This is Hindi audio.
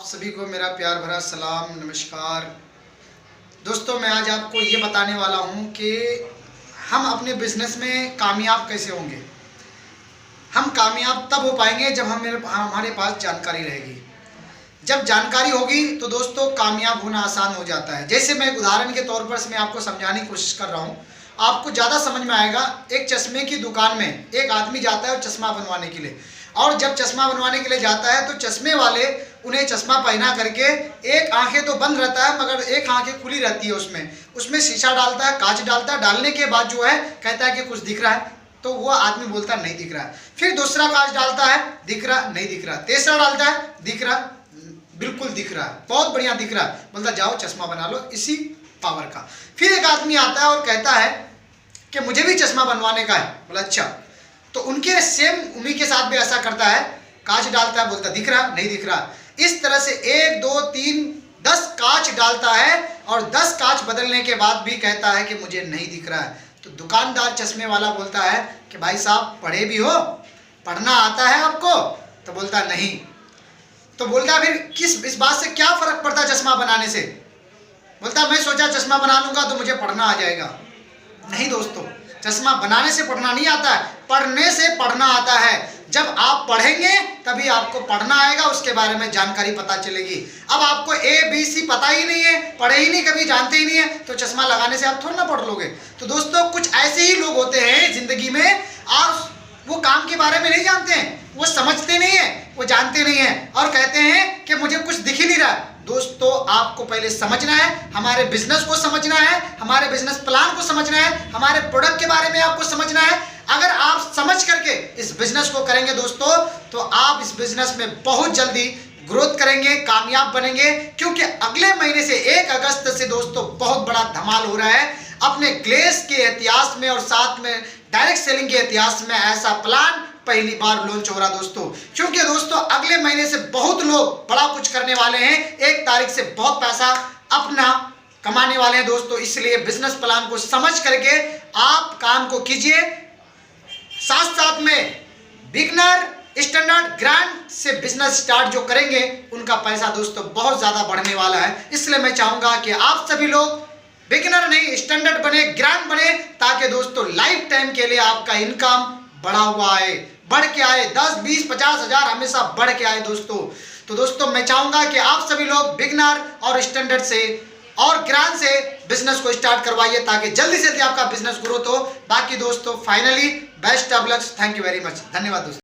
सभी को मेरा प्यार भरा सलाम नमस्कार। दोस्तों, मैं आज आपको ये बताने वाला हूँ कि हम अपने बिजनेस में कामयाब कैसे होंगे। हम कामयाब तब हो पाएंगे जब हमारे पास जानकारी रहेगी। जब जानकारी होगी तो दोस्तों कामयाब होना आसान हो जाता है। जैसे मैं उदाहरण के तौर पर मैं आपको समझाने की कोशिश कर रहा हूँ, आपको ज़्यादा समझ में आएगा। एक चश्मे की दुकान में एक आदमी जाता है चश्मा बनवाने के लिए, और जब चश्मा बनवाने के लिए जाता है तो चश्मे वाले उन्हें चश्मा पहना करके, एक आंखें तो बंद रहता है मगर एक आंखें खुली रहती है, उसमें शीशा डालता है, कांच डालता है। डालने के बाद जो है कहता है कि कुछ दिख रहा है, तो वो आदमी बोलता है नहीं दिख रहा है। फिर दूसरा कांच डालता है, दिख रहा नहीं दिख रहा। तीसरा डालता है, दिख रहा बिल्कुल दिख रहा है, बहुत बढ़िया दिख रहा है। बोलता जाओ चश्मा बना लो इसी पावर का। फिर एक आदमी आता है और कहता है कि मुझे भी चश्मा बनवाने का है। बोला अच्छा। तो उनके सेम उन्हीं के साथ भी ऐसा करता है, कांच डालता है, बोलता दिख रहा नहीं दिख रहा। इस तरह से 1 2 3 10 कांच डालता है और 10 कांच बदलने के बाद भी कहता है कि मुझे नहीं दिख रहा है। तो दुकानदार चश्मे वाला बोलता है कि भाई साहब पढ़े भी हो, पढ़ना आता है आपको? तो बोलता नहीं। तो बोलता फिर इस बात से क्या फर्क पड़ता है चश्मा बनाने से? बोलता मैं सोचा चश्मा बना लूंगा तो मुझे पढ़ना आ जाएगा। नहीं दोस्तों, चश्मा बनाने से पढ़ना नहीं आता है, पढ़ने से पढ़ना आता है। जब आप पढ़ेंगे तभी आपको पढ़ना आएगा, उसके बारे में जानकारी पता चलेगी। अब आपको ABC पता ही नहीं है, पढ़े ही नहीं, कभी जानते ही नहीं है, तो चश्मा लगाने से आप थोड़ा ना पढ़ लोगे। तो दोस्तों कुछ ऐसे ही लोग होते हैं जिंदगी में, और वो काम के बारे में नहीं जानते हैं, वो समझते नहीं है, वो जानते नहीं है और कहते हैं कि मुझे कुछ दिख ही नहीं रहा। दोस्तों आपको पहले समझना है, हमारे बिजनेस को समझना है, हमारे बिजनेस प्लान को समझना है, हमारे प्रोडक्ट के बारे में आपको समझना है। अगर आप समझ करके इस बिजनेस को करेंगे दोस्तों, तो आप इस बिजनेस में बहुत जल्दी ग्रोथ करेंगे, कामयाब बनेंगे। क्योंकि अगले महीने से 1 अगस्त से दोस्तों बहुत बड़ा धमाल हो रहा है अपने ग्लेस के इतिहास में, और साथ में डायरेक्ट सेलिंग के इतिहास में ऐसा प्लान पहली बार लॉन्च हो रहा दोस्तों। क्योंकि दोस्तों अगले महीने से बहुत लोग बड़ा कुछ करने वाले हैं, 1 तारीख से बहुत पैसा अपना कमाने वाले हैं दोस्तों। इसलिए बिजनेस प्लान को समझ करके आप काम को कीजिए। साथ साथ में बिगनर, स्टैंडर्ड, ग्रैंड से बिजनेस स्टार्ट जो करेंगे उनका पैसा दोस्तों बहुत ज्यादा बढ़ने वाला है। इसलिए मैं चाहूंगा कि आप सभी लोग बिगनर नहीं स्टैंडर्ड बने, ग्रैंड बने, ताकि दोस्तों लाइफ टाइम के लिए आपका इनकम बढ़ा हुआ आए, बढ़ के आए, 10 20 50 हजार हमेशा बढ़ के आए दोस्तों। तो दोस्तों मैं चाहूंगा कि आप सभी लोग बिगनर और स्टैंडर्ड से और ग्रैंड से बिजनेस को स्टार्ट करवाइए, ताकि जल्दी से जल्दी आपका बिजनेस ग्रोथ हो। बाकी दोस्तों finally best of luck. Thank you very much, धन्यवाद दोस्तों।